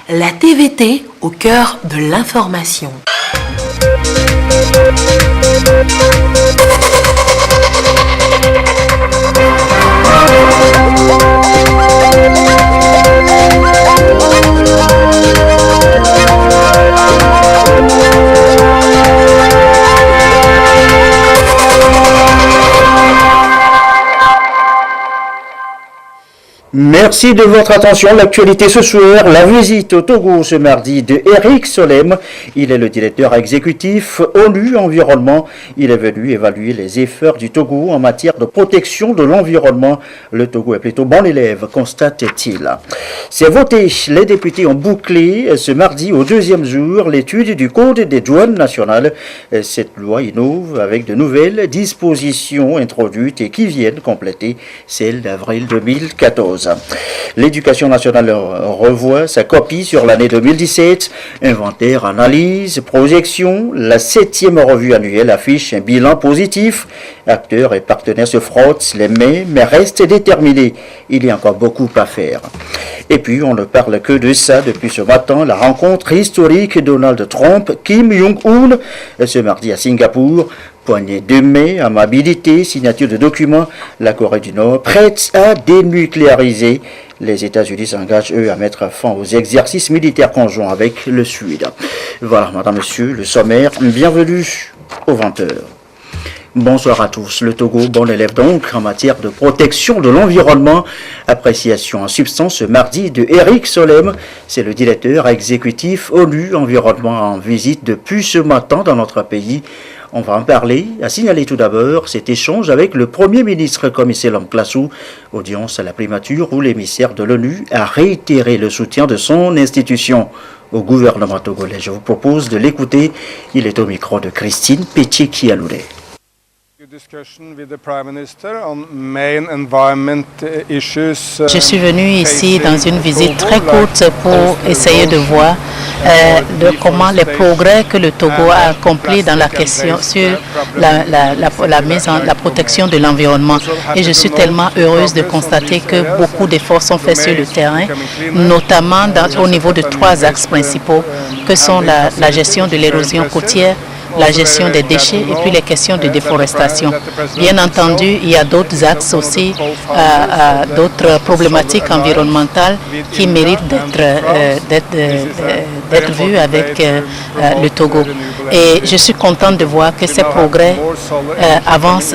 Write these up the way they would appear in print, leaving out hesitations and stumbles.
La TVT au cœur de l'information. Merci de votre attention. L'actualité ce soir, la visite au Togo ce mardi de Eric Solem. Il est le directeur exécutif ONU Environnement. Il est venu évaluer les efforts du Togo en matière de protection de l'environnement. Le Togo est plutôt bon élève, constate-t-il. C'est voté. Les députés ont bouclé ce mardi au deuxième jour l'étude du Code des douanes nationales. Cette loi innove avec de nouvelles dispositions introduites et qui viennent compléter celles d'avril 2014. L'éducation nationale revoit sa copie sur l'année 2017. Inventaire, analyse, projection. La 7e revue annuelle affiche un bilan positif. Acteurs et partenaires se frottent les mains, mais restent déterminés. Il y a encore beaucoup à faire. Et puis, on ne parle que de ça depuis ce matin. La rencontre historique Donald Trump, Kim Jong-un, ce mardi à Singapour. Poignée de main, amabilité, signature de documents, la Corée du Nord prête à dénucléariser. Les États-Unis s'engagent, eux, à mettre fin aux exercices militaires conjoints avec le Sud. Voilà, madame, monsieur, le sommaire. Bienvenue aux 20h. Bonsoir à tous. Le Togo, bon élève donc en matière de protection de l'environnement. Appréciation en substance ce mardi de Eric Solem. C'est le directeur exécutif ONU Environnement en visite depuis ce matin dans notre pays. On va en parler. À signaler tout d'abord cet échange avec le Premier ministre Commissaire Classou, audience à la primature où l'émissaire de l'ONU a réitéré le soutien de son institution au gouvernement togolais. Je vous propose de l'écouter. Il est au micro de Christine Pétier-Kialoulé. Je suis venu ici dans une visite très courte pour essayer de voir comment les progrès que le Togo a accomplis dans la question sur la protection de l'environnement. Et je suis tellement heureuse de constater que beaucoup d'efforts sont faits sur le terrain, notamment au niveau de 3 axes principaux, que sont la gestion de l'érosion côtière, la gestion des déchets et puis les questions de déforestation. Bien entendu, il y a d'autres axes aussi, d'autres problématiques environnementales qui méritent d'être vues avec le Togo. Et je suis contente de voir que ces progrès avancent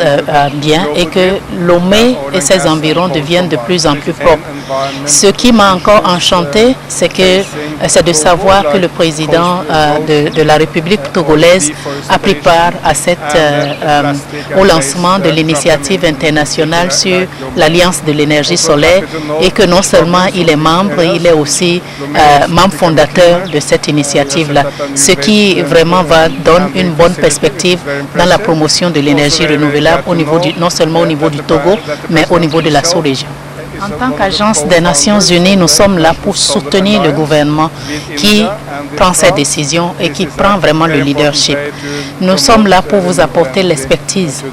bien et que Lomé et ses environs deviennent de plus en plus propres. Ce qui m'a encore enchanté, c'est de savoir que le président de la République togolaise a pris part à au lancement de l'initiative internationale sur l'Alliance de l'énergie solaire et que non seulement il est membre, il est aussi membre fondateur de cette initiative-là, ce qui vraiment donne une bonne perspective dans la promotion de l'énergie renouvelable non seulement au niveau du Togo, mais au niveau de la sous-région. En tant qu'agence des Nations Unies, nous sommes là pour soutenir le gouvernement qui prend ses décisions et qui prend vraiment le leadership. Nous sommes là pour vous apporter l'expertise.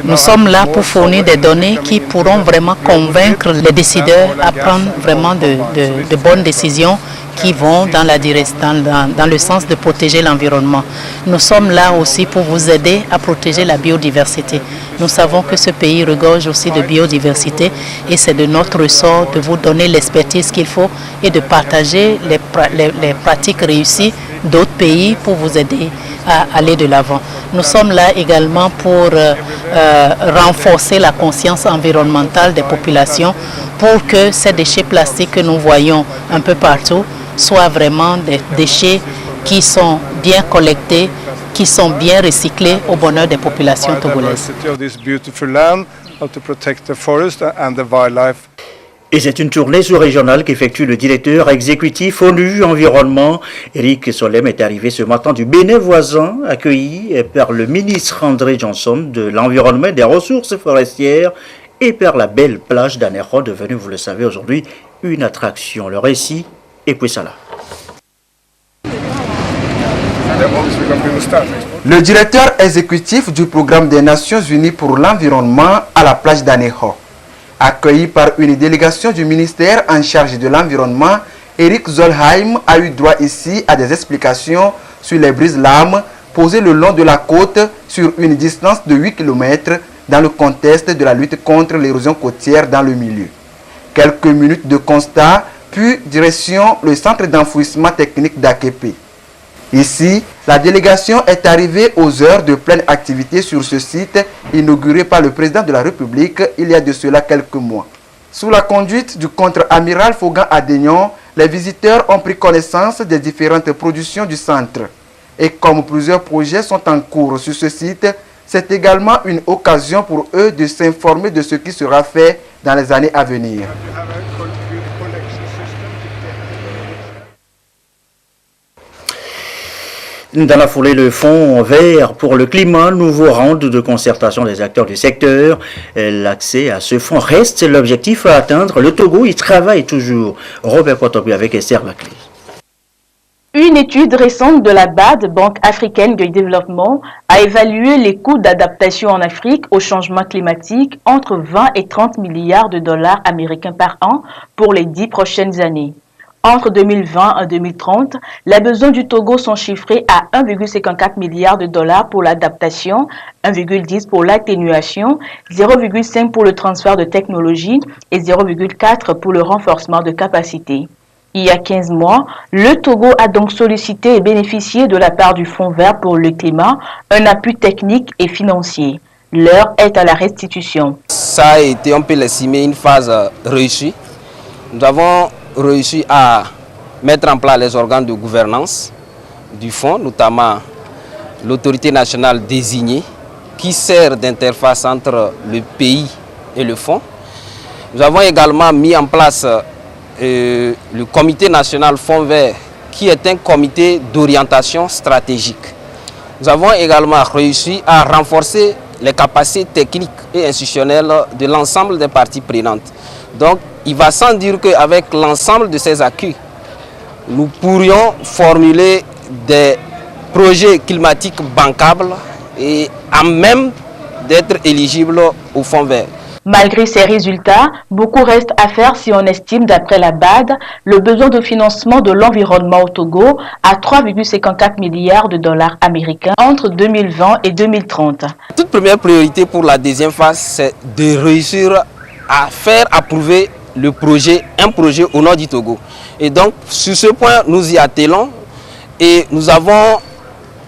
Nous sommes là pour fournir des données qui pourront vraiment convaincre les décideurs à prendre vraiment de bonnes décisions qui vont dans le sens de protéger l'environnement. Nous sommes là aussi pour vous aider à protéger la biodiversité. Nous savons que ce pays regorge aussi de biodiversité et c'est de notre ressort de vous donner l'expertise qu'il faut et de partager les pratiques réussies d'autres pays pour vous aider à aller de l'avant. Nous sommes là également pour renforcer la conscience environnementale des populations pour que ces déchets plastiques que nous voyons un peu partout soient vraiment des déchets qui sont bien collectés, qui sont bien recyclés au bonheur des populations togolaises. Et c'est une tournée sous-régionale qu'effectue le directeur exécutif ONU Environnement. Eric Solem est arrivé ce matin du Bénin voisin, accueilli par le ministre André Johnson de l'Environnement et des Ressources forestières et par la belle plage d'Anéro, devenue, vous le savez aujourd'hui, une attraction. Le récit est puis ça là. Le directeur exécutif du programme des Nations Unies pour l'environnement à la plage d'Anéro, accueilli par une délégation du ministère en charge de l'environnement Eric Zolheim a eu droit ici à des explications sur les brise-lames posées le long de la côte sur une distance de 8 km dans le contexte de la lutte contre l'érosion côtière dans le milieu. Quelques minutes de constat, puis direction le centre d'enfouissement technique d'Akepe. Ici, la délégation est arrivée aux heures de pleine activité sur ce site inauguré par le président de la République il y a de cela quelques mois. Sous la conduite du contre-amiral Fogan Adénion, les visiteurs ont pris connaissance des différentes productions du centre. Et comme plusieurs projets sont en cours sur ce site, c'est également une occasion pour eux de s'informer de ce qui sera fait dans les années à venir. Dans la foulée, le Fonds vert pour le climat, nouveau round de concertation des acteurs du secteur. L'accès à ce fonds reste l'objectif à atteindre. Le Togo y travaille toujours. Robert Potobi avec Esther Baclé. Une étude récente de la BAD, Banque africaine de développement, a évalué les coûts d'adaptation en Afrique au changement climatique entre 20 et 30 milliards de dollars américains par an pour les 10 prochaines années. Entre 2020 et 2030, les besoins du Togo sont chiffrés à 1,54 milliard de dollars pour l'adaptation, 1,10 pour l'atténuation, 0,5 pour le transfert de technologie et 0,4 pour le renforcement de capacité. Il y a 15 mois, le Togo a donc sollicité et bénéficié de la part du Fonds vert pour le climat un appui technique et financier. L'heure est à la restitution. Ça a été, on peut l'estimer, une phase réussie. Nous avons réussi à mettre en place les organes de gouvernance du fonds, notamment l'autorité nationale désignée qui sert d'interface entre le pays et le fonds. Nous avons également mis en place le comité national Fonds vert qui est un comité d'orientation stratégique. Nous avons également réussi à renforcer les capacités techniques et institutionnelles de l'ensemble des parties prenantes. Donc, il va sans dire qu'avec l'ensemble de ces acquis, nous pourrions formuler des projets climatiques bancables et à même d'être éligibles au Fonds vert. Malgré ces résultats, beaucoup reste à faire si on estime, d'après la BAD, le besoin de financement de l'environnement au Togo à 3,54 milliards de dollars américains entre 2020 et 2030. La toute première priorité pour la deuxième phase, c'est de réussir à faire approuver un projet au nord du Togo. Et donc, sur ce point, nous y attelons et nous avons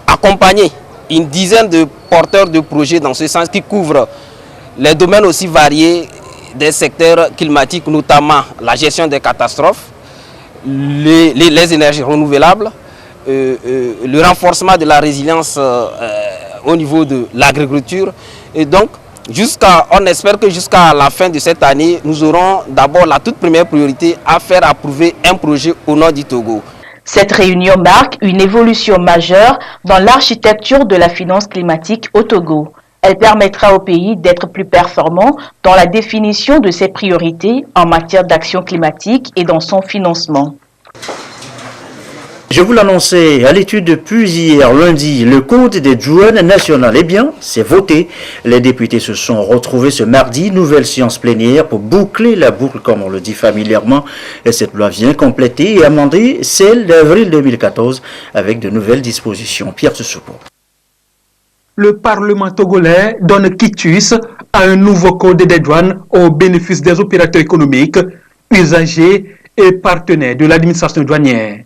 accompagné une dizaine de porteurs de projets dans ce sens qui couvrent les domaines aussi variés des secteurs climatiques, notamment la gestion des catastrophes, les énergies renouvelables, le renforcement de la résilience au niveau de l'agriculture. Et donc, on espère que jusqu'à la fin de cette année, nous aurons d'abord la toute première priorité à faire approuver un projet au nord du Togo. Cette réunion marque une évolution majeure dans l'architecture de la finance climatique au Togo. Elle permettra au pays d'être plus performant dans la définition de ses priorités en matière d'action climatique et dans son financement. Je vous l'annonçais à l'étude depuis hier lundi, le Code des douanes nationales. Eh bien, c'est voté. Les députés se sont retrouvés ce mardi, nouvelle séance plénière pour boucler la boucle, comme on le dit familièrement. Et cette loi vient compléter et amender celle d'avril 2014 avec de nouvelles dispositions. Pierre Tsoussoupo. Le Parlement togolais donne quitus à un nouveau code des douanes au bénéfice des opérateurs économiques, usagers et partenaires de l'administration douanière.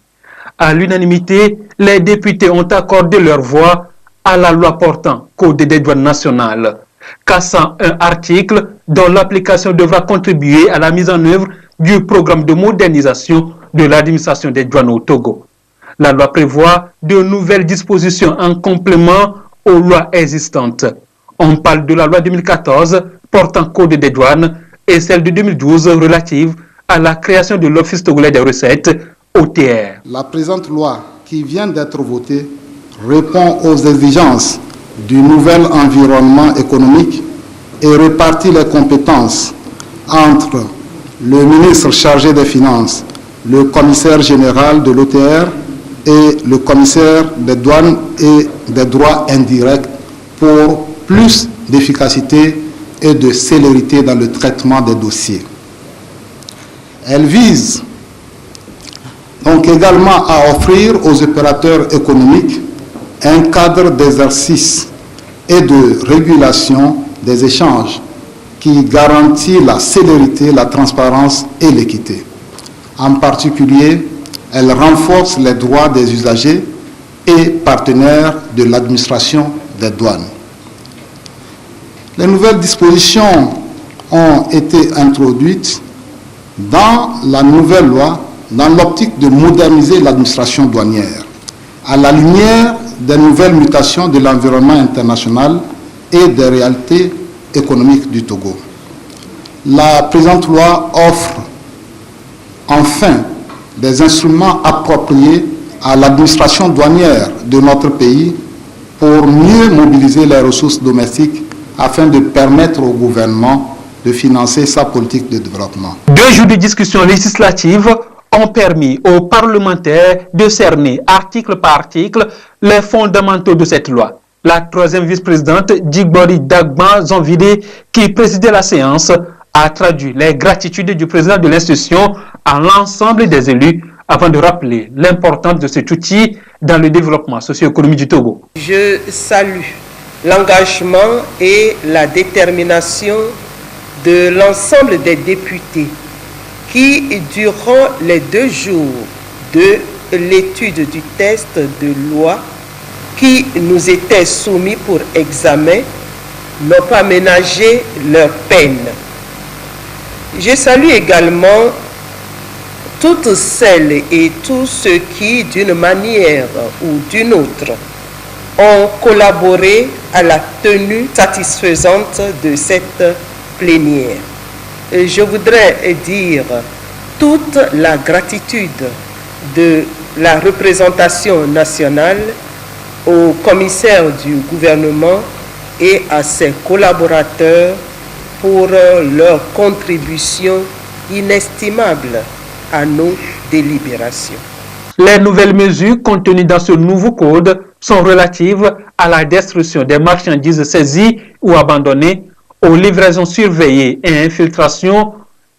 À l'unanimité, les députés ont accordé leur voix à la loi portant Code des douanes nationales, cassant un article dont l'application devra contribuer à la mise en œuvre du programme de modernisation de l'administration des douanes au Togo. La loi prévoit de nouvelles dispositions en complément aux lois existantes. On parle de la loi 2014 portant Code des douanes et celle de 2012 relative à la création de l'Office togolais des recettes, OTR. La présente loi qui vient d'être votée répond aux exigences du nouvel environnement économique et répartit les compétences entre le ministre chargé des Finances, le commissaire général de l'OTR et le commissaire des douanes et des droits indirects pour plus d'efficacité et de célérité dans le traitement des dossiers. Elle vise donc également à offrir aux opérateurs économiques un cadre d'exercice et de régulation des échanges qui garantit la célérité, la transparence et l'équité. En particulier, elle renforce les droits des usagers et partenaires de l'administration des douanes. Les nouvelles dispositions ont été introduites dans la nouvelle loi dans l'optique de moderniser l'administration douanière à la lumière des nouvelles mutations de l'environnement international et des réalités économiques du Togo. La présente loi offre enfin des instruments appropriés à l'administration douanière de notre pays pour mieux mobiliser les ressources domestiques afin de permettre au gouvernement de financer sa politique de développement. 2 jours de discussion législative ont permis aux parlementaires de cerner article par article les fondamentaux de cette loi. La 3e vice-présidente Djigbori Dagban Zanvide, qui présidait la séance, a traduit les gratitudes du président de l'institution à l'ensemble des élus avant de rappeler l'importance de cet outil dans le développement socio-économique du Togo. Je salue l'engagement et la détermination de l'ensemble des députés qui, durant les 2 jours de l'étude du texte de loi qui nous était soumis pour examen, n'ont pas ménagé leur peine. Je salue également toutes celles et tous ceux qui, d'une manière ou d'une autre, ont collaboré à la tenue satisfaisante de cette plénière. Et je voudrais dire toute la gratitude de la représentation nationale au commissaire du gouvernement et à ses collaborateurs pour leur contribution inestimable à nos délibérations. Les nouvelles mesures contenues dans ce nouveau code sont relatives à la destruction des marchandises saisies ou abandonnées, aux livraisons surveillées et infiltrations,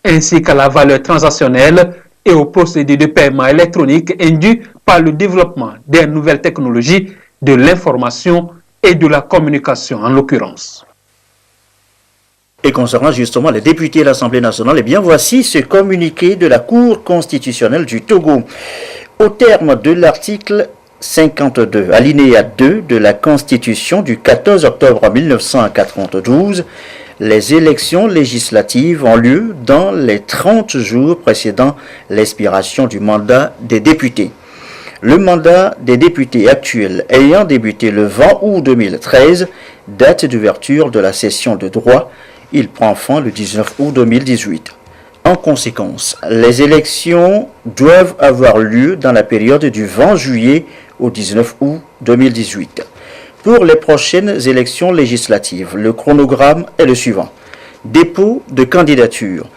ainsi qu'à la valeur transactionnelle et aux procédés de paiement électronique induits par le développement des nouvelles technologies de l'information et de la communication en l'occurrence. Et concernant justement les députés de l'Assemblée nationale, eh bien voici ce communiqué de la Cour constitutionnelle du Togo. Au terme de l'article 52, alinéa 2 de la Constitution du 14 octobre 1992, les élections législatives ont lieu dans les 30 jours précédant l'expiration du mandat des députés. Le mandat des députés actuels ayant débuté le 20 août 2013, date d'ouverture de la session de droit, il prend fin le 19 août 2018. En conséquence, les élections doivent avoir lieu dans la période du 20 juillet au 19 août 2018. Pour les prochaines élections législatives, le chronogramme est le suivant. Dépôt de candidature.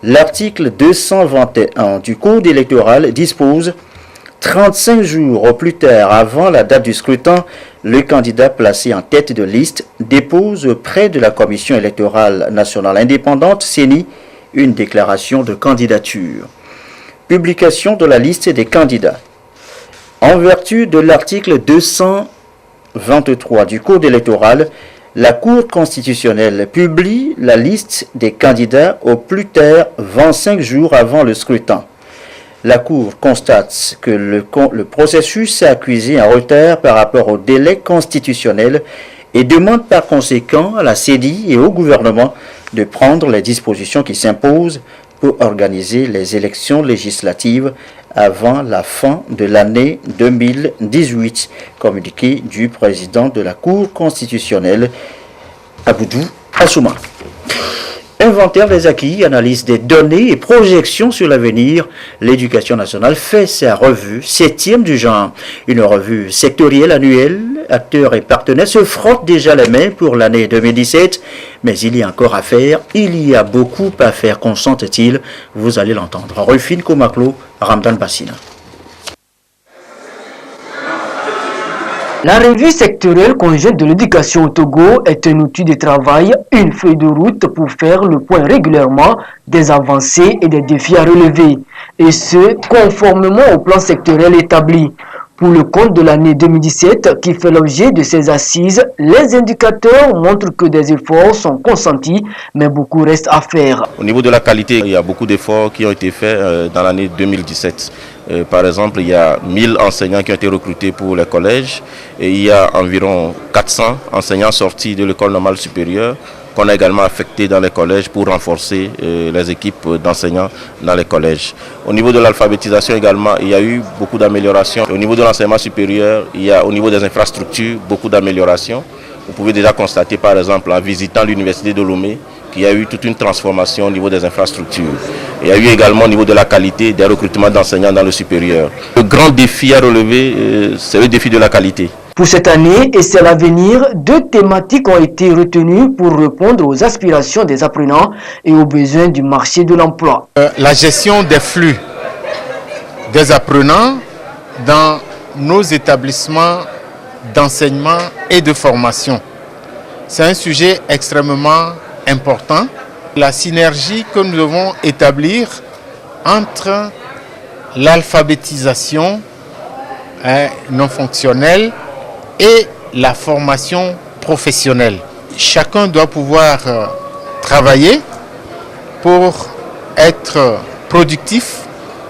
L'article 221 du Code électoral dispose 35 jours au plus tard avant la date du scrutin, le candidat placé en tête de liste dépose auprès de la Commission électorale nationale indépendante, CENI, une déclaration de candidature. Publication de la liste des candidats. En vertu de l'article 223 du Code électoral, la Cour constitutionnelle publie la liste des candidats au plus tard 25 jours avant le scrutin. La Cour constate que le processus a accusé un retard par rapport au délai constitutionnel et demande par conséquent à la CENI et au gouvernement de prendre les dispositions qui s'imposent pour organiser les élections législatives avant la fin de l'année 2018, communiqué du président de la Cour constitutionnelle, Aboudou Assouma. Inventaire des acquis, analyse des données et projections sur l'avenir, l'éducation nationale fait sa revue 7e du genre. Une revue sectorielle annuelle, acteurs et partenaires se frottent déjà les mains pour l'année 2017, mais il y a encore à faire, il y a beaucoup à faire, consente-t-il, vous allez l'entendre. Rufine Komaklo, Ramdan Bassina. La revue sectorielle conjointe de l'éducation au Togo est un outil de travail, une feuille de route pour faire le point régulièrement des avancées et des défis à relever, et ce, conformément au plan sectoriel établi. Pour le compte de l'année 2017 qui fait l'objet de ces assises, les indicateurs montrent que des efforts sont consentis, mais beaucoup reste à faire. Au niveau de la qualité, il y a beaucoup d'efforts qui ont été faits dans l'année 2017. Par exemple, il y a 1000 enseignants qui ont été recrutés pour les collèges et il y a environ 400 enseignants sortis de l'école normale supérieure qu'on a également affectés dans les collèges pour renforcer les équipes d'enseignants dans les collèges. Au niveau de l'alphabétisation également, il y a eu beaucoup d'améliorations. Au niveau de l'enseignement supérieur, il y a au niveau des infrastructures beaucoup d'améliorations. Vous pouvez déjà constater par exemple en visitant l'université de Lomé qu'il y a eu toute une transformation au niveau des infrastructures. Il y a eu également au niveau de la qualité des recrutements d'enseignants dans le supérieur. Le grand défi à relever, c'est le défi de la qualité. Pour cette année et celle à venir, 2 thématiques ont été retenues pour répondre aux aspirations des apprenants et aux besoins du marché de l'emploi. La gestion des flux des apprenants dans nos établissements d'enseignement et de formation. C'est un sujet extrêmement important. La synergie que nous devons établir entre l'alphabétisation non fonctionnelle et la formation professionnelle. Chacun doit pouvoir travailler pour être productif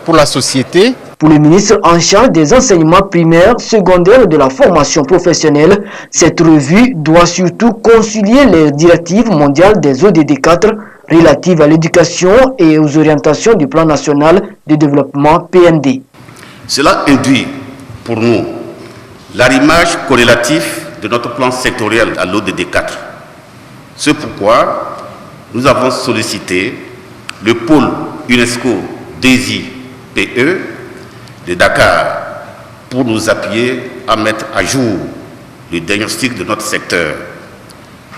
pour la société. Pour le ministre en charge des enseignements primaires, secondaires et de la formation professionnelle, cette revue doit surtout concilier les directives mondiales des ODD 4 relatives à l'éducation et aux orientations du plan national de développement PND. Cela induit pour nous l'arrimage corrélatif de notre plan sectoriel à l'ODD 4. C'est pourquoi nous avons sollicité le pôle UNESCO DESI-PE de Dakar pour nous appuyer à mettre à jour le diagnostic de notre secteur,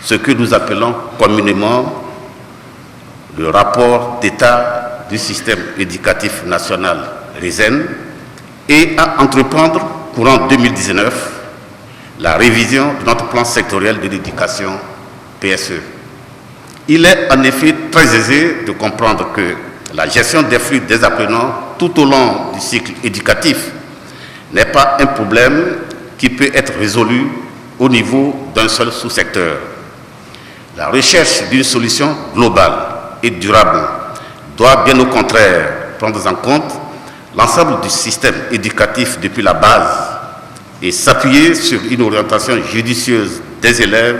ce que nous appelons communément le rapport d'état du système éducatif national RESEN, et à entreprendre courant 2019 la révision de notre plan sectoriel de l'éducation PSE. Il est en effet très aisé de comprendre que la gestion des flux des apprenants tout au long du cycle éducatif n'est pas un problème qui peut être résolu au niveau d'un seul sous-secteur. La recherche d'une solution globale et durable doit bien au contraire prendre en compte l'ensemble du système éducatif depuis la base et s'appuyer sur une orientation judicieuse des élèves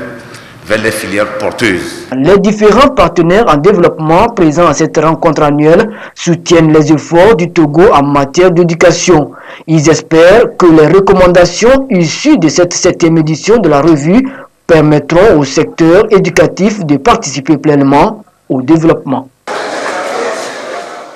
vers les filières porteuses. Les différents partenaires en développement présents à cette rencontre annuelle soutiennent les efforts du Togo en matière d'éducation. Ils espèrent que les recommandations issues de cette 7e édition de la revue permettront au secteur éducatif de participer pleinement au développement.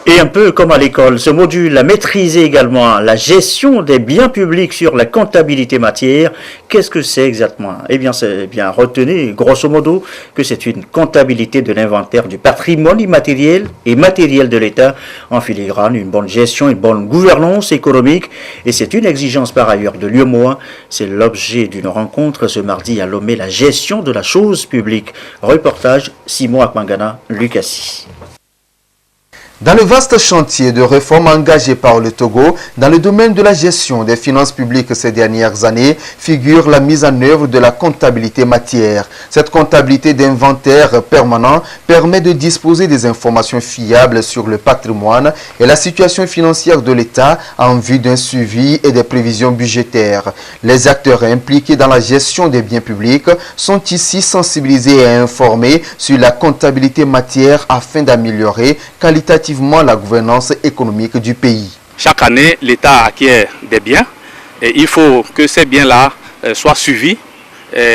Et un peu comme à l'école, ce module a maîtrisé également la gestion des biens publics sur la comptabilité matière. Qu'est-ce que c'est exactement? Eh bien, c'est bien retenez grosso modo que c'est une comptabilité de l'inventaire du patrimoine immatériel et matériel de l'État en filigrane, une bonne gestion, une bonne gouvernance économique. Et c'est une exigence par ailleurs de l'UEMOA. C'est l'objet d'une rencontre ce mardi à Lomé, la gestion de la chose publique. Reportage Simon Akmangana, Lucassi. Dans le vaste chantier de réforme engagé par le Togo dans le domaine de la gestion des finances publiques ces dernières années figure la mise en œuvre de la comptabilité matière. Cette comptabilité d'inventaire permanent permet de disposer des informations fiables sur le patrimoine et la situation financière de l'État en vue d'un suivi et des prévisions budgétaires. Les acteurs impliqués dans la gestion des biens publics sont ici sensibilisés et informés sur la comptabilité matière afin d'améliorer qualitativement la gouvernance économique du pays. Chaque année, l'État acquiert des biens et il faut que ces biens-là soient suivis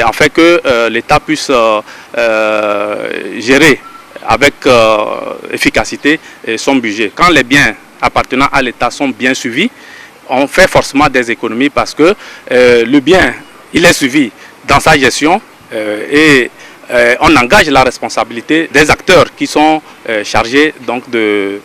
afin que l'État puisse gérer avec efficacité son budget. Quand les biens appartenant à l'État sont bien suivis, on fait forcément des économies parce que le bien, il est suivi dans sa gestion et on engage la responsabilité des acteurs qui sont chargés donc, de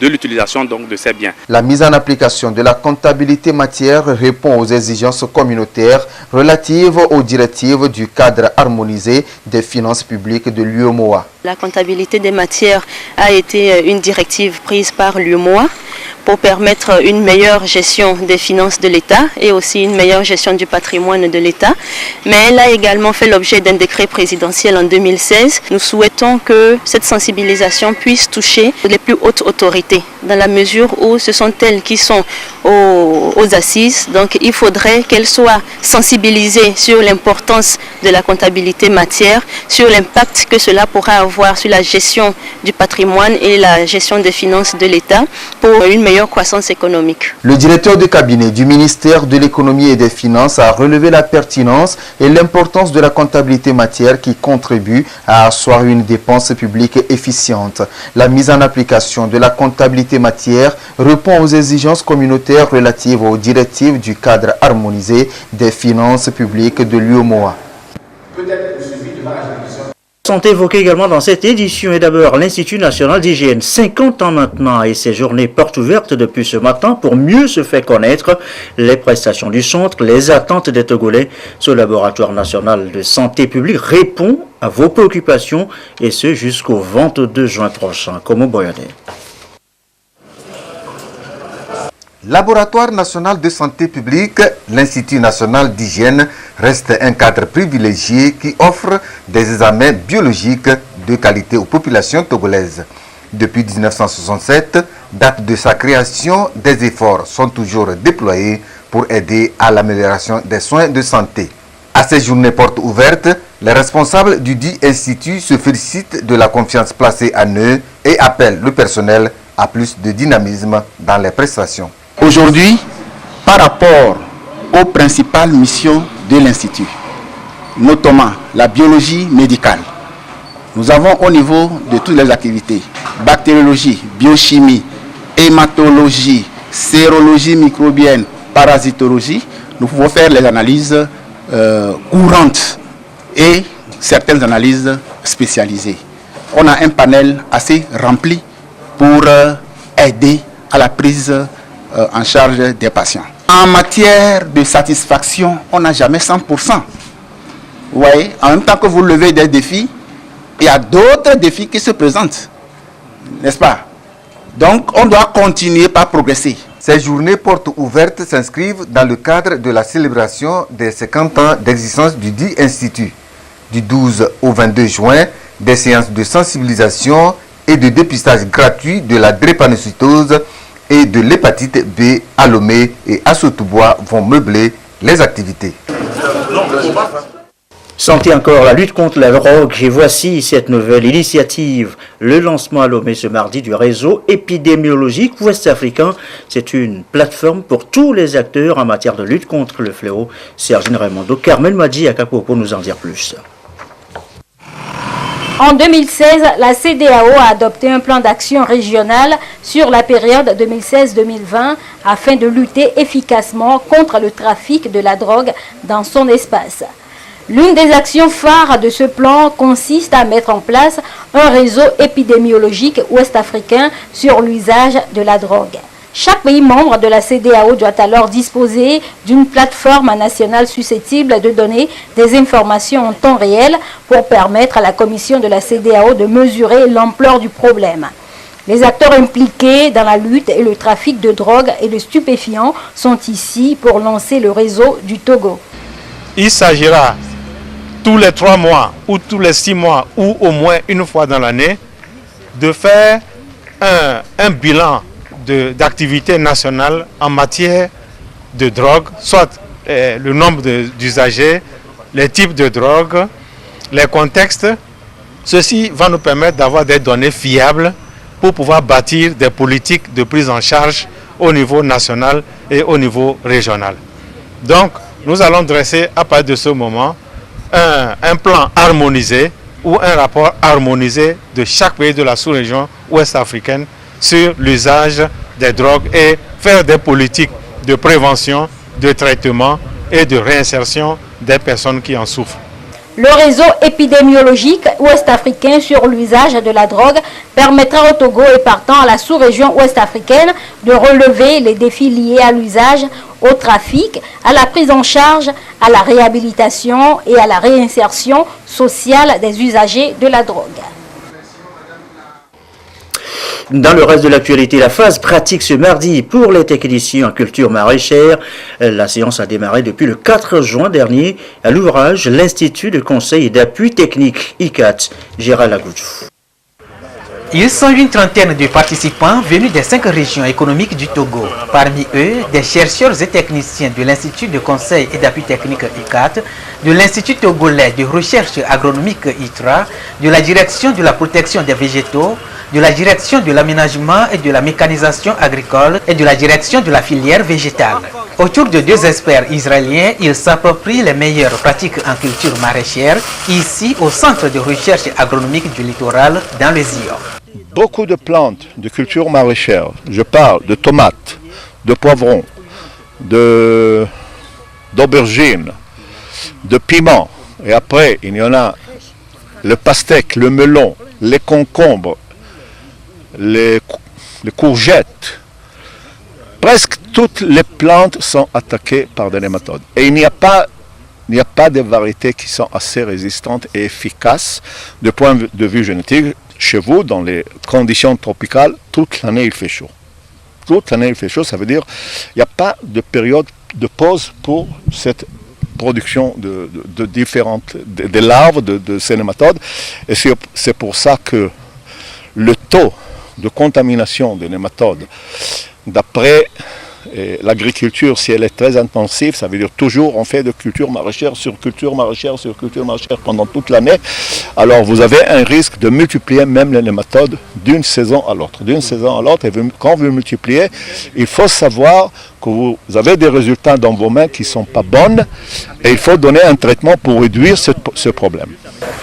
l'utilisation de ces biens. La mise en application de la comptabilité matière répond aux exigences communautaires relatives aux directives du cadre harmonisé des finances publiques de l'UEMOA. La comptabilité des matières a été une directive prise par l'UEMOA pour permettre une meilleure gestion des finances de l'État et aussi une meilleure gestion du patrimoine de l'État. Mais elle a également fait l'objet d'un décret présidentiel en 2016. Nous souhaitons que cette sensibilisation puisse toucher les plus hautes autorités, dans la mesure où ce sont elles qui sont aux assises. Donc il faudrait qu'elles soient sensibilisées sur l'importance de la comptabilité matière, sur l'impact que cela pourra avoir sur la gestion du patrimoine et la gestion des finances de l'État pour une meilleure croissance économique. Le directeur de cabinet du ministère de l'économie et des finances a relevé la pertinence et l'importance de la comptabilité matière qui contribue à asseoir une dépense publique efficiente. La mise en application de la comptabilité matière répond aux exigences communautaires relatives aux directives du cadre harmonisé des finances publiques de l'UEMOA. Sont évoqués également dans cette édition et d'abord l'Institut national d'hygiène, 50 ans maintenant, et ses journées portes ouvertes depuis ce matin pour mieux se faire connaître les prestations du centre, les attentes des Togolais. Ce laboratoire national de santé publique répond à vos préoccupations et ce jusqu'au 22 juin prochain. Comme au Boyadé. Laboratoire national de santé publique, l'Institut national d'hygiène reste un cadre privilégié qui offre des examens biologiques de qualité aux populations togolaises. Depuis 1967, date de sa création, des efforts sont toujours déployés pour aider à l'amélioration des soins de santé. À ces journées portes ouvertes, les responsables du dit institut se félicitent de la confiance placée en eux et appellent le personnel à plus de dynamisme dans les prestations. Aujourd'hui, par rapport aux principales missions de l'Institut, notamment la biologie médicale, nous avons au niveau de toutes les activités, bactériologie, biochimie, hématologie, sérologie microbienne, parasitologie, nous pouvons faire les analyses courantes et certaines analyses spécialisées. On a un panel assez rempli pour aider à la prise en charge des patients. En matière de satisfaction, on n'a jamais 100%. Vous voyez, en même temps que vous levez des défis, il y a d'autres défis qui se présentent, n'est-ce pas? Donc, on doit continuer par progresser. Ces journées portes ouvertes s'inscrivent dans le cadre de la célébration des 50 ans d'existence du dit institut. Du 12 au 22 juin, des séances de sensibilisation et de dépistage gratuit de la drépanocytose et de l'hépatite B à Lomé et à Sotobois vont meubler les activités. Santé encore, la lutte contre la drogue, et voici cette nouvelle initiative. Le lancement à Lomé ce mardi du réseau épidémiologique ouest-africain. C'est une plateforme pour tous les acteurs en matière de lutte contre le fléau. Sergine Raimondo, Carmen Madji à Capo pour nous en dire plus. En 2016, la CEDEAO a adopté un plan d'action régional sur la période 2016-2020 afin de lutter efficacement contre le trafic de la drogue dans son espace. L'une des actions phares de ce plan consiste à mettre en place un réseau épidémiologique ouest-africain sur l'usage de la drogue. Chaque pays membre de la CEDEAO doit alors disposer d'une plateforme nationale susceptible de donner des informations en temps réel pour permettre à la commission de la CEDEAO de mesurer l'ampleur du problème. Les acteurs impliqués dans la lutte et le trafic de drogue et de stupéfiants sont ici pour lancer le réseau du Togo. Il s'agira tous les 3 mois ou tous les 6 mois ou au moins une fois dans l'année de faire un bilan d'activités nationales en matière de drogue, soit le nombre d'usagers, les types de drogue, les contextes. Ceci va nous permettre d'avoir des données fiables pour pouvoir bâtir des politiques de prise en charge au niveau national et au niveau régional. Donc, nous allons dresser à partir de ce moment un plan harmonisé ou un rapport harmonisé de chaque pays de la sous-région ouest-africaine sur l'usage des drogues et faire des politiques de prévention, de traitement et de réinsertion des personnes qui en souffrent. Le réseau épidémiologique ouest-africain sur l'usage de la drogue permettra au Togo et partant à la sous-région ouest-africaine de relever les défis liés à l'usage, au trafic, à la prise en charge, à la réhabilitation et à la réinsertion sociale des usagers de la drogue. Dans le reste de l'actualité, la phase pratique ce mardi pour les techniciens en culture maraîchère. La séance a démarré depuis le 4 juin dernier à l'ouvrage l'Institut de conseil et d'appui technique ICAT. Gérald Agoudjou. Ils sont une trentaine de participants venus des 5 régions économiques du Togo. Parmi eux, des chercheurs et techniciens de l'Institut de conseil et d'appui technique ICAT, de l'Institut togolais de recherche agronomique ITRA, de la direction de la protection des végétaux, de la direction de l'aménagement et de la mécanisation agricole et de la direction de la filière végétale. Autour de 2 experts israéliens, ils s'approprient les meilleures pratiques en culture maraîchère, ici au Centre de recherche agronomique du littoral dans le Zion. Beaucoup de plantes de culture maraîchère, je parle de tomates, de poivrons, d'aubergines, de piments, et après il y en a le pastèque, le melon, les concombres, les courgettes. Presque toutes les plantes sont attaquées par des nématodes. Et il n'y a pas de variétés qui sont assez résistantes et efficaces de point de vue génétique. Chez vous, dans les conditions tropicales, toute l'année il fait chaud. Toute l'année il fait chaud, ça veut dire qu'il n'y a pas de période de pause pour cette production de différentes des larves de ces nématodes. Et c'est pour ça que le taux de contamination des nématodes, d'après l'agriculture, si elle est très intensive, ça veut dire toujours on fait de culture maraîchère sur culture maraîchère sur culture maraîchère pendant toute l'année, alors vous avez un risque de multiplier même les nématodes d'une saison à l'autre. D'une saison à l'autre, et quand vous multipliez, il faut savoir que vous avez des résultats dans vos mains qui ne sont pas bonnes et il faut donner un traitement pour réduire ce problème.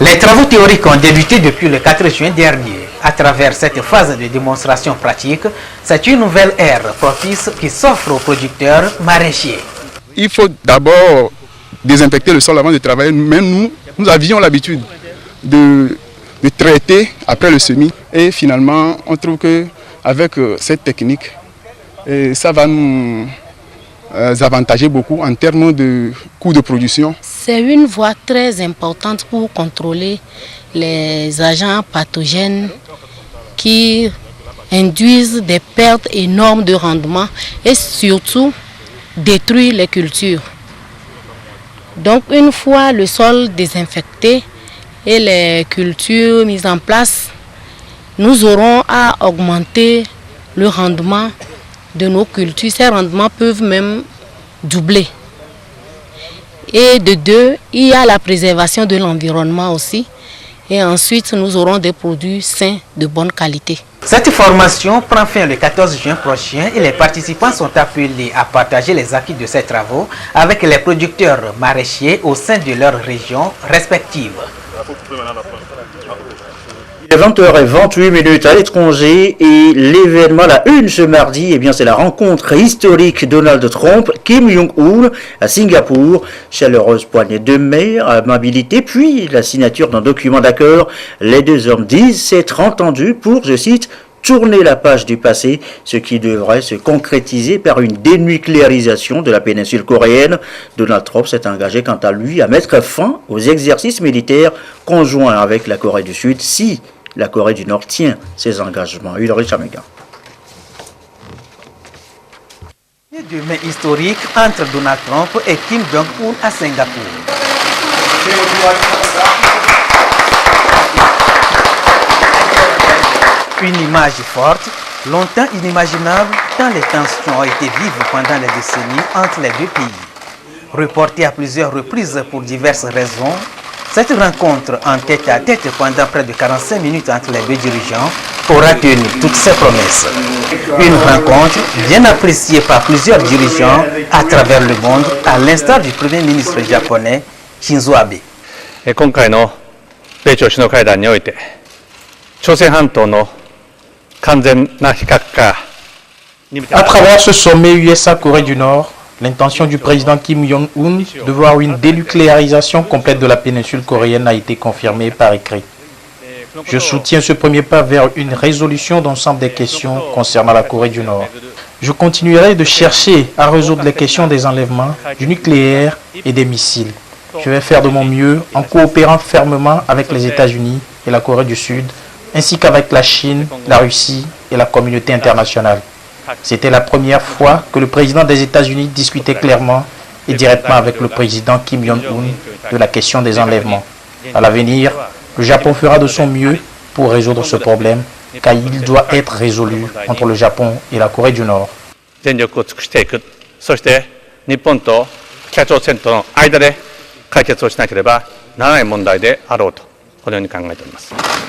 Les travaux théoriques ont débuté depuis le 4 juin dernier. À travers cette phase de démonstration pratique, c'est une nouvelle ère propice qui s'offre aux producteurs maraîchers. Il faut d'abord désinfecter le sol avant de travailler. Mais nous avions l'habitude de traiter après le semis. Et finalement, on trouve qu'avec cette technique, ça va nous avantager beaucoup en termes de coûts de production. C'est une voie très importante pour contrôler les agents pathogènes qui induisent des pertes énormes de rendement et surtout détruisent les cultures. Donc une fois le sol désinfecté et les cultures mises en place, nous aurons à augmenter le rendement de nos cultures. Ces rendements peuvent même doubler. Et de 2, il y a la préservation de l'environnement aussi. Et ensuite, nous aurons des produits sains de bonne qualité. Cette formation prend fin le 14 juin prochain et les participants sont appelés à partager les acquis de ces travaux avec les producteurs maraîchers au sein de leurs régions respectives. Il est 20h28 à l'étranger et l'événement, la une ce mardi, eh bien c'est la rencontre historique Donald Trump, Kim Jong-un à Singapour. Chaleureuse poignée de main, amabilité, puis la signature d'un document d'accord. Les deux hommes disent s'être entendus pour, je cite, tourner la page du passé, ce qui devrait se concrétiser par une dénucléarisation de la péninsule coréenne. Donald Trump s'est engagé quant à lui à mettre fin aux exercices militaires conjoints avec la Corée du Sud si la Corée du Nord tient ses engagements. Ulrich Chamega. De main historique entre Donald Trump et Kim Jong-un à Singapour. Une image forte, longtemps inimaginable, tant les tensions ont été vives pendant les décennies entre les deux pays. Reportée à plusieurs reprises pour diverses raisons, cette rencontre en tête-à-tête pendant près de 45 minutes entre les deux dirigeants aura tenu toutes ses promesses. Une rencontre bien appréciée par plusieurs dirigeants à travers le monde, à l'instar du Premier ministre japonais Shinzo Abe. À travers ce sommet USA-Corée du Nord, L'intention du président Kim Jong-un de voir une dénucléarisation complète de la péninsule coréenne a été confirmée par écrit. Je soutiens ce premier pas vers une résolution d'ensemble des questions concernant la Corée du Nord. Je continuerai de chercher à résoudre les questions des enlèvements, du nucléaire et des missiles. Je vais faire de mon mieux en coopérant fermement avec les États-Unis et la Corée du Sud, ainsi qu'avec la Chine, la Russie et la communauté internationale. C'était la première fois que le président des États-Unis discutait clairement et directement avec le président Kim Jong-un de la question des enlèvements. À l'avenir, le Japon fera de son mieux pour résoudre ce problème, car il doit être résolu entre le Japon et la Corée du Nord.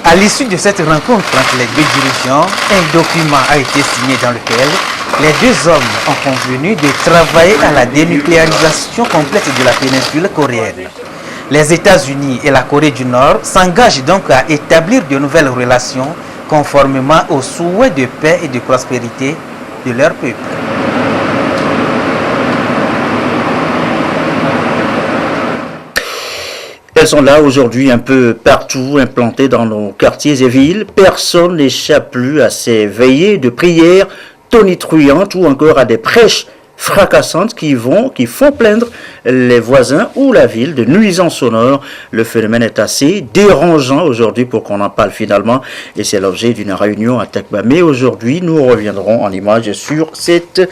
À l'issue de cette rencontre entre les deux dirigeants, un document a été signé dans lequel les deux hommes ont convenu de travailler à la dénucléarisation complète de la péninsule coréenne. Les États-Unis et la Corée du Nord s'engagent donc à établir de nouvelles relations conformément aux souhaits de paix et de prospérité de leur peuple. Elles sont là aujourd'hui un peu partout, implantées dans nos quartiers et villes. Personne n'échappe plus à ces veillées de prières tonitruantes ou encore à des prêches fracassantes qui font plaindre les voisins ou la ville de nuisances sonores. Le phénomène est assez dérangeant aujourd'hui pour qu'on en parle finalement et c'est l'objet d'une réunion à Tacba. Mais aujourd'hui, nous reviendrons en images sur cette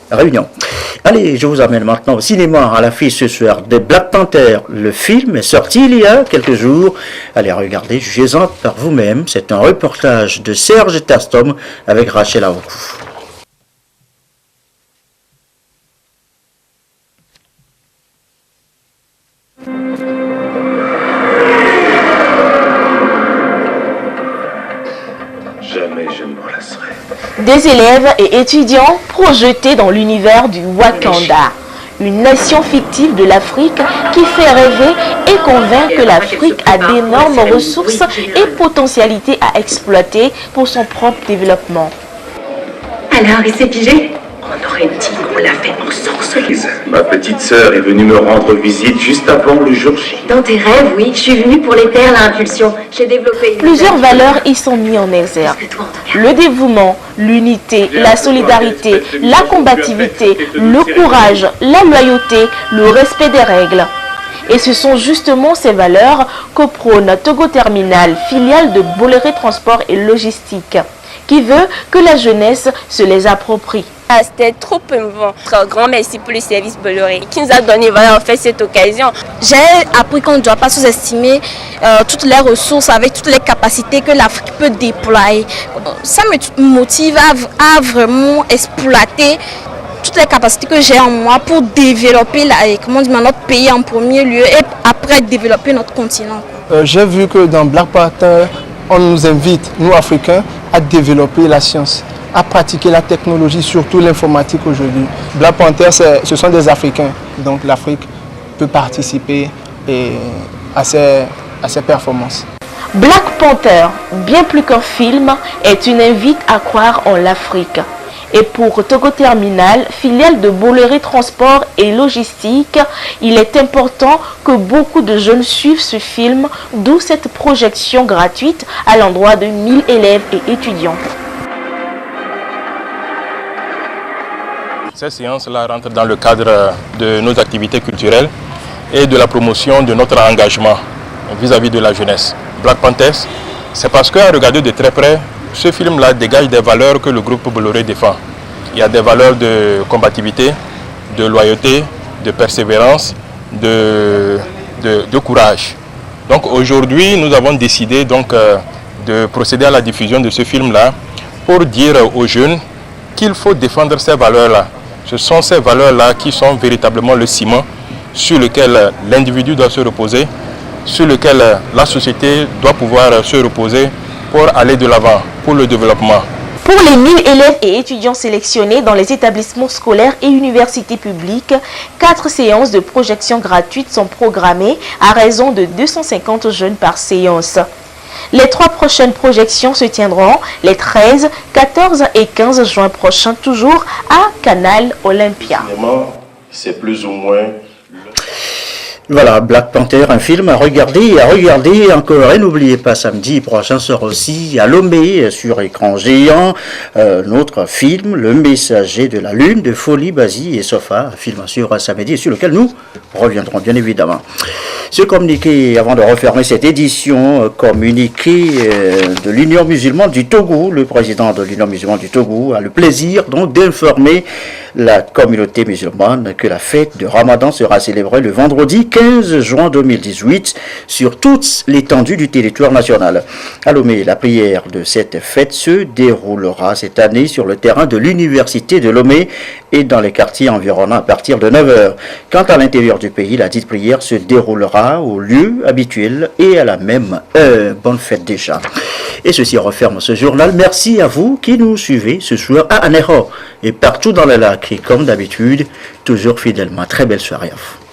réunion. Allez, je vous amène maintenant au cinéma à l'affiche ce soir de Black Panther. Le film est sorti il y a quelques jours. Allez regarder, jugez-en par vous-même. C'est un reportage de Serge Tastom avec Rachel Aokou. Des élèves et étudiants projetés dans l'univers du Wakanda, une nation fictive de l'Afrique qui fait rêver et convainc que l'Afrique a d'énormes ressources et potentialités à exploiter pour son propre développement. Alors, il s'est pigé? On aurait dit qu'on l'a fait ensorceler. Ma petite sœur est venue me rendre visite juste avant le jour J. Dans tes rêves, oui. Je suis venue pour les perles à impulsion. J'ai développé... Plusieurs valeurs y sont mises en exergue. Le dévouement, l'unité, la solidarité, la combativité, le courage, la loyauté, le respect des règles. Et ce sont justement ces valeurs que prône Togo Terminal, filiale de Bolloré Transport et Logistique, qui veut que la jeunesse se les approprie. C'était trop émouvant. Un grand merci pour le service Bolloré qui nous a donné en fait cette occasion. J'ai appris qu'on ne doit pas sous-estimer toutes les ressources avec toutes les capacités que l'Afrique peut déployer. Ça me motive à vraiment exploiter toutes les capacités que j'ai en moi pour développer notre pays en premier lieu et après développer notre continent. J'ai vu que dans Black Panther, on nous invite, nous Africains, à développer la science, à pratiquer la technologie, surtout l'informatique aujourd'hui. Black Panther, ce sont des Africains, donc l'Afrique peut participer à ces performances. Black Panther, bien plus qu'un film, est une invite à croire en l'Afrique. Et pour Togo Terminal, filiale de Bolloré Transport et Logistique, il est important que beaucoup de jeunes suivent ce film, d'où cette projection gratuite à l'endroit de 1000 élèves et étudiants. Cette séance-là rentre dans le cadre de nos activités culturelles et de la promotion de notre engagement vis-à-vis de la jeunesse. Black Panther, c'est parce qu'à regarder de très près, ce film-là dégage des valeurs que le groupe Bolloré défend. Il y a des valeurs de combativité, de loyauté, de persévérance, de courage. Donc aujourd'hui, nous avons décidé donc, de procéder à la diffusion de ce film-là pour dire aux jeunes qu'il faut défendre ces valeurs-là. Ce sont ces valeurs-là qui sont véritablement le ciment sur lequel l'individu doit se reposer, sur lequel la société doit pouvoir se reposer pour aller de l'avant, pour le développement. Pour les 1000 élèves et étudiants sélectionnés dans les établissements scolaires et universités publiques, 4 séances de projection gratuites sont programmées à raison de 250 jeunes par séance. Les 3 prochaines projections se tiendront les 13, 14 et 15 juin prochains, toujours à Canal Olympia. c'est plus ou moins... Voilà, Black Panther, un film à regarder encore. Et n'oubliez pas, samedi prochain sort aussi à Lomé, sur écran géant, notre film, Le Messager de la Lune, de Folie, Basie et Sofa, un film sur samedi sur lequel nous reviendrons bien évidemment. Ce communiqué, avant de refermer cette édition, communiqué de l'Union musulmane du Togo, le président de l'Union musulmane du Togo a le plaisir donc d'informer la communauté musulmane que la fête de Ramadan sera célébrée le vendredi 15 juin 2018 sur toute l'étendue du territoire national. À Lomé, la prière de cette fête se déroulera cette année sur le terrain de l'université de Lomé et dans les quartiers environnants à partir de 9h. Quant à l'intérieur du pays, la dite prière se déroulera au lieu habituel et à la même heure. Bonne fête déjà. Et ceci referme ce journal. Merci à vous qui nous suivez ce soir à Anéro et partout dans le lac. Et comme d'habitude, toujours fidèlement. Très belle soirée à vous.